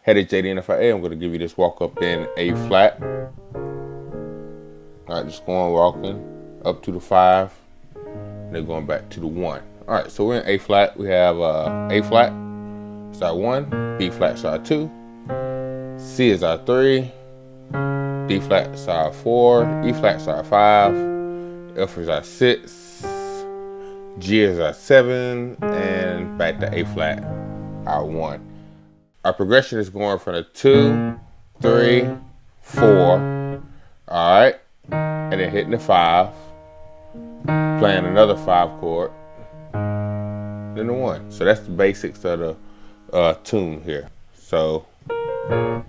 Hey, it's JDNFIA. I'm going to give you this walk up in A flat. All right, just going walking up to the 5, and then going back to the 1. All right, so we're in A flat. We have A flat, it's our 1, B flat is our 2, C is our 3, D flat is our 4, E flat is our 5, F is our 6, G is our 7, and back to A flat, our 1. Our progression is going from a 2, 3, 4, all right, and then hitting the 5, playing another 5 chord, then the 1. So that's the basics of the tune here. So, all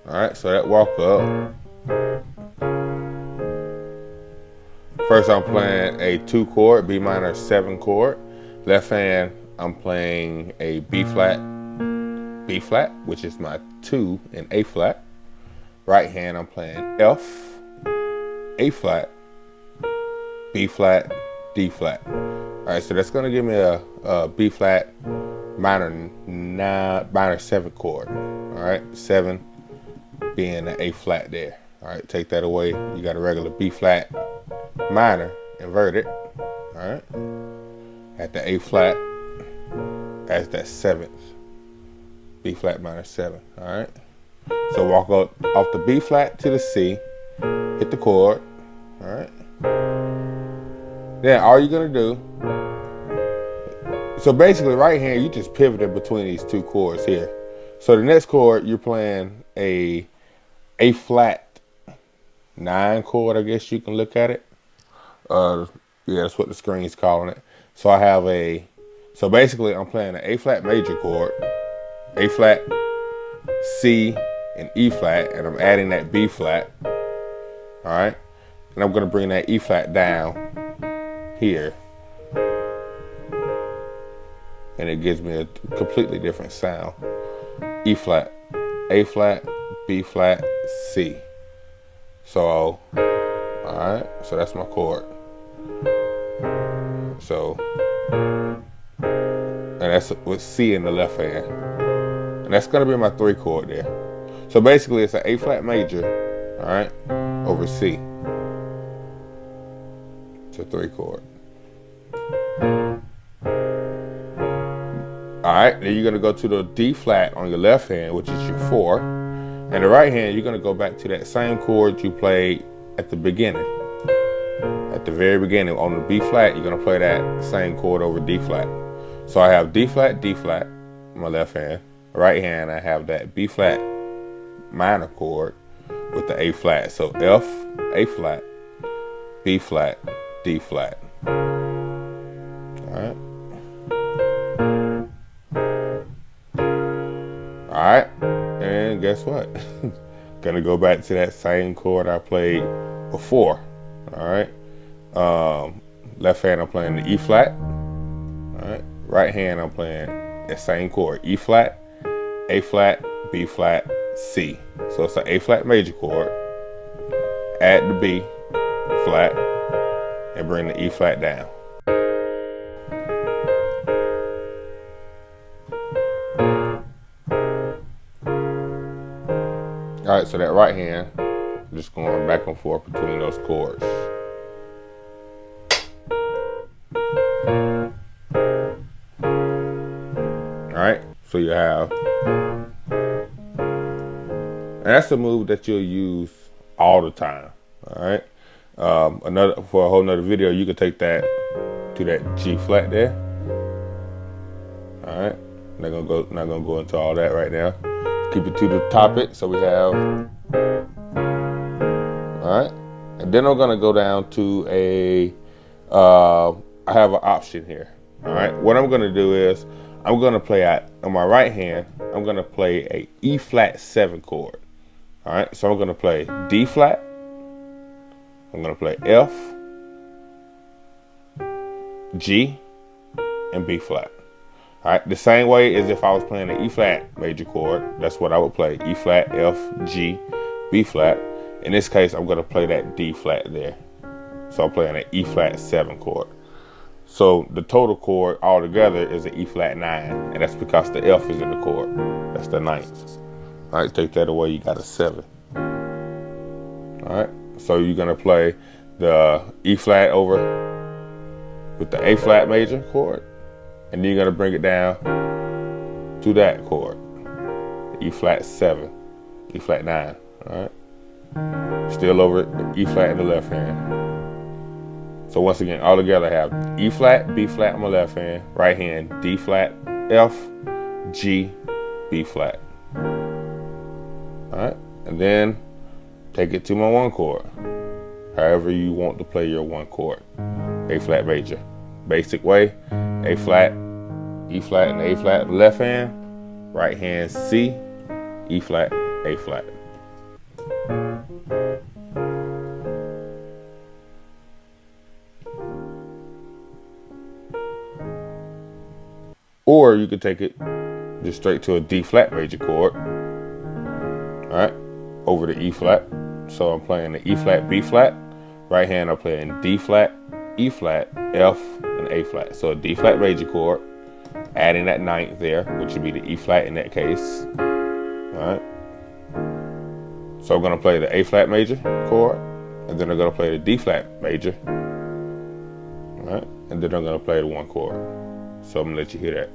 right, so that walk up. First, I'm playing a 2 chord, B minor 7 chord. Left hand, I'm playing a B flat, which is my 2 in A flat. Right hand, I'm playing F, A flat, B flat, D flat. All right, so that's gonna give me a B flat minor 7 chord. All right, 7 being the A flat there. All right, take that away. You got a regular B flat minor inverted. All right, at the A flat as that 7th, B flat minor 7. All right, so walk up off the B flat to the C, hit the chord. All right, then all you're gonna do, so basically right hand you just pivoted between these 2 chords here. So the next chord you're playing a flat 9 chord, I guess you can look at it. Yeah, that's what the screen's calling it. So I have so basically I'm playing an A flat major chord, A flat, C, and E flat, and I'm adding that B flat. All right, and I'm gonna bring that E flat down here, and it gives me a completely different sound. E flat, A flat, B flat, C. So, all right, so that's my chord. So, and that's with C in the left hand. And that's gonna be my 3 chord there. So basically it's an A flat major, all right, over C. It's a 3 chord. All right, then you're gonna go to the D flat on your left hand, which is your 4. And the right hand, you're gonna go back to that same chord you played at the beginning. At the very beginning on the B flat, you're gonna play that same chord over D flat. So I have D flat, on my left hand. Right hand, I have that B flat minor chord with the A flat. So F, A flat, B flat, D flat. All right. All right, and guess what? Gonna go back to that same chord I played before. All right. Left hand, I'm playing the E flat. All right. Right hand, I'm playing that same chord, E flat, A flat, B flat, C. So it's an A flat major chord. Add the B flat and bring the E flat down. All right, so that right hand, just going back and forth between those chords. All right, so you have, and that's a move that you'll use all the time. All right, for a whole nother video, you can take that to that G flat there. All right, not gonna go into all that right now. Keep it to the topic, so we have, all right. And then I'm gonna go down to I have an option here, all right. What I'm gonna do is, I'm gonna play on my right hand, I'm gonna play a E flat 7 chord, all right. So I'm gonna play D flat, I'm gonna play F, G, and B flat. All right, the same way as if I was playing an E flat major chord, that's what I would play, E flat, F, G, B flat. In this case, I'm gonna play that D flat there. So I'm playing an E flat 7 chord. So the total chord altogether is an E flat 9, and that's because the F is in the chord. That's the 9th. All right, take that away, you got a 7. All right, so you're gonna play the E flat over with the A flat major chord, and then you're gonna bring it down to that chord, E flat 7, E flat 9, all right? Still over it, E flat in the left hand. So once again, all together I have E flat, B flat on my left hand, right hand, D flat, F, G, B flat. All right, and then take it to my 1 chord, however you want to play your 1 chord. A flat major, basic way, A flat, E flat, and A flat left hand, right hand C, E flat, A flat. Or you could take it just straight to a D flat major chord, all right, over the E flat. So I'm playing the E flat, B flat, right hand I'm playing D flat, E flat, F, and A flat. So a D flat major chord, adding that 9th there, which would be the E flat in that case. All right. So I'm gonna play the A flat major chord, and then I'm gonna play the D flat major. All right, and then I'm gonna play the 1 chord. So I'm gonna let you hear that.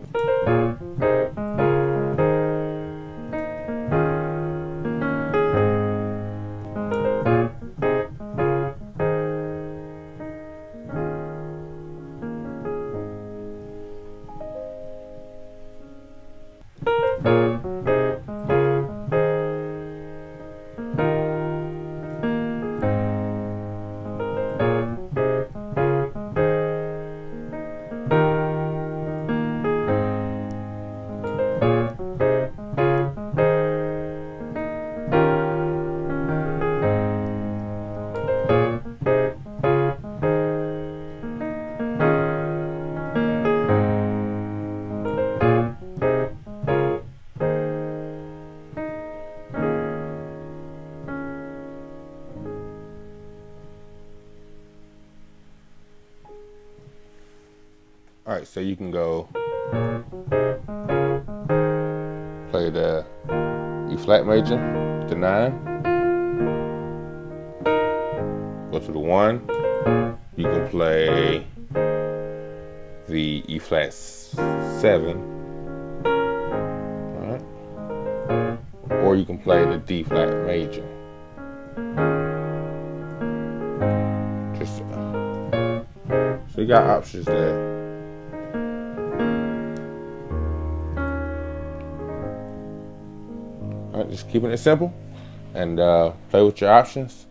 All right, so you can go play the E flat major, the 9, go to the 1. You can play the E flat 7, all right, or you can play the D flat major. Just so you got options there. Just keeping it simple, and play with your options,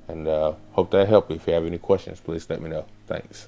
and hope that helped. If you have any questions, please let me know. Thanks.